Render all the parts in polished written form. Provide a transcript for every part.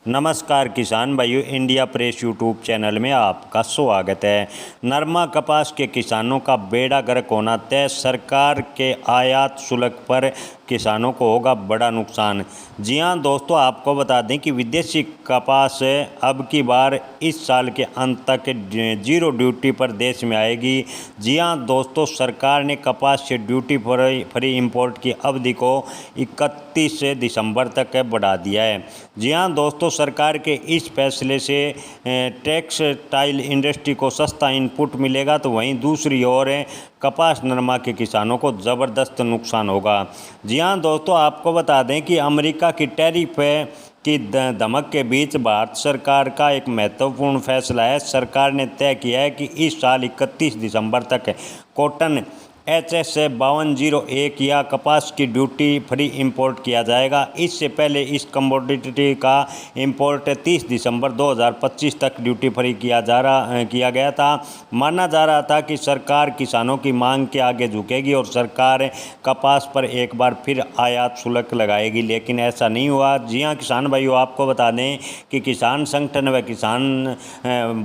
नमस्कार किसान भाइयों, इंडिया प्रेस यूट्यूब चैनल में आपका स्वागत है। नरमा कपास के किसानों का बेड़ा गर्क होना तय। सरकार के आयात शुल्क पर किसानों को होगा बड़ा नुकसान। जी हां दोस्तों, आपको बता दें कि विदेशी कपास अब की बार इस साल के अंत तक जीरो ड्यूटी पर देश में आएगी। जी हां दोस्तों, सरकार ने कपास से ड्यूटी फ्री इंपोर्ट की अवधि को 31 दिसंबर तक बढ़ा दिया है। जी हां दोस्तों, सरकार के इस फैसले से टेक्सटाइल इंडस्ट्री को सस्ता इनपुट मिलेगा, तो वहीं दूसरी ओर कपास नरमा के किसानों को ज़बरदस्त नुकसान होगा। जी हाँ दोस्तों, आपको बता दें कि अमेरिका की टैरिफ की धमक के बीच भारत सरकार का एक महत्वपूर्ण फैसला है। सरकार ने तय किया है कि इस साल 31 दिसंबर तक कॉटन HS 5201 या कपास की ड्यूटी फ्री इंपोर्ट किया जाएगा। इससे पहले इस कमोडिटी का इंपोर्ट 30 दिसंबर 2025 तक ड्यूटी फ्री किया गया था। माना जा रहा था कि सरकार किसानों की मांग के आगे झुकेगी और सरकार कपास पर एक बार फिर आयात शुल्क लगाएगी, लेकिन ऐसा नहीं हुआ। जी हाँ किसान भाइयों, आपको बता दें कि किसान संगठन व किसान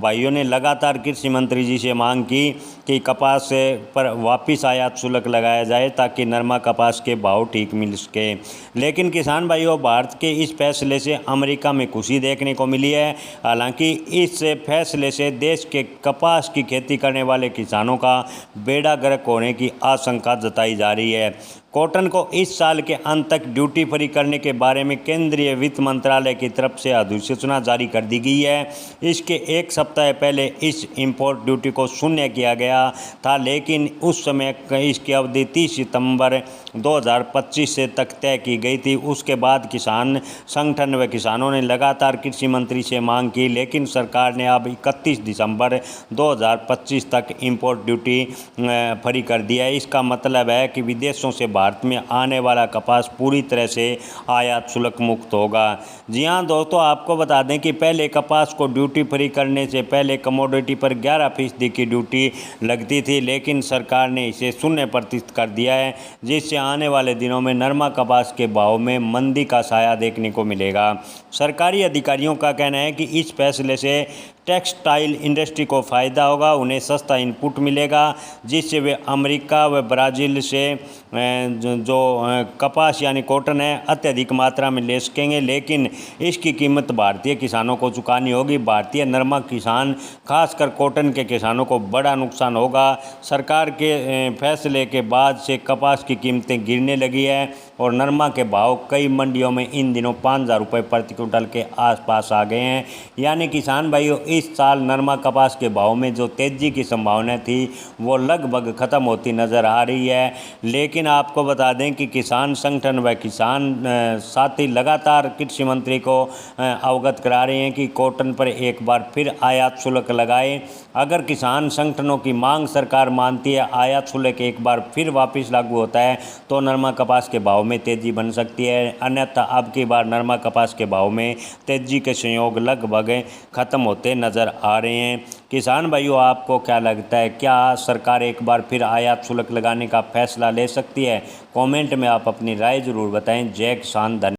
भाइयों ने लगातार कृषि मंत्री जी से मांग की कि कपास पर वापस आयात शुल्क लगाया जाए ताकि नरमा कपास के भाव ठीक मिल सके। लेकिन किसान भाइयों, भारत के इस फैसले से अमेरिका में खुशी देखने को मिली है। हालांकि इस फैसले से देश के कपास की खेती करने वाले किसानों का बेड़ा गर्क होने की आशंका जताई जा रही है। कॉटन को इस साल के अंत तक ड्यूटी फ्री करने के बारे में केंद्रीय वित्त मंत्रालय की तरफ से अधिसूचना जारी कर दी गई है। इसके एक सप्ताह पहले इस इंपोर्ट ड्यूटी को शून्य किया गया था, लेकिन उस समय इसकी अवधि 30 सितंबर 2025 से तक तय की गई थी। उसके बाद किसान संगठन व किसानों ने लगातार कृषि मंत्री से मांग की, लेकिन सरकार ने अब 31 दिसंबर 2025 तक इंपोर्ट ड्यूटी फ्री कर दिया है। इसका मतलब है कि विदेशों से भारत में आने वाला कपास पूरी तरह से आयात शुल्क मुक्त होगा। जी हां दोस्तों, आपको बता दें कि पहले कपास को ड्यूटी फ्री करने से पहले कमोडिटी पर 11% की ड्यूटी लगती थी, लेकिन सरकार ने इसे 0% कर दिया है, जिससे आने वाले दिनों में नरमा कपास के भाव में मंदी का साया देखने को मिलेगा। सरकारी अधिकारियों का कहना है कि इस फैसले से टेक्सटाइल इंडस्ट्री को फ़ायदा होगा, उन्हें सस्ता इनपुट मिलेगा, जिससे वे अमेरिका व ब्राज़ील से जो कपास यानी कॉटन है अत्यधिक मात्रा में ले सकेंगे, लेकिन इसकी कीमत भारतीय किसानों को चुकानी होगी। भारतीय नरमा किसान, खासकर कॉटन के किसानों को बड़ा नुकसान होगा। सरकार के फैसले के बाद से कपास की कीमतें गिरने लगी है और नरमा के भाव कई मंडियों में इन दिनों 5,000 रुपये प्रति क्विंटल के आसपास आ गए हैं। यानी किसान भाइयों, इस साल नरमा कपास के भाव में जो तेज़ी की संभावना थी वो लगभग ख़त्म होती नज़र आ रही है। लेकिन आपको बता दें कि किसान संगठन व किसान साथी लगातार कृषि मंत्री को अवगत करा रहे हैं कि कॉटन पर एक बार फिर आयात शुल्क लगाए। अगर किसान संगठनों की मांग सरकार मानती है, आयात शुल्क एक बार फिर वापस लागू होता है, तो नरमा कपास के भाव में तेज़ी बन सकती है। अन्यथा अब की बार नरमा कपास के भाव में तेज़ी के संयोग लगभग ख़त्म होते नज़र आ रहे हैं। किसान भाइयों, आपको क्या लगता है, क्या सरकार एक बार फिर आयात शुल्क लगाने का फैसला ले सकती है? कमेंट में आप अपनी राय ज़रूर बताएं। जय किसान। धन्यवाद।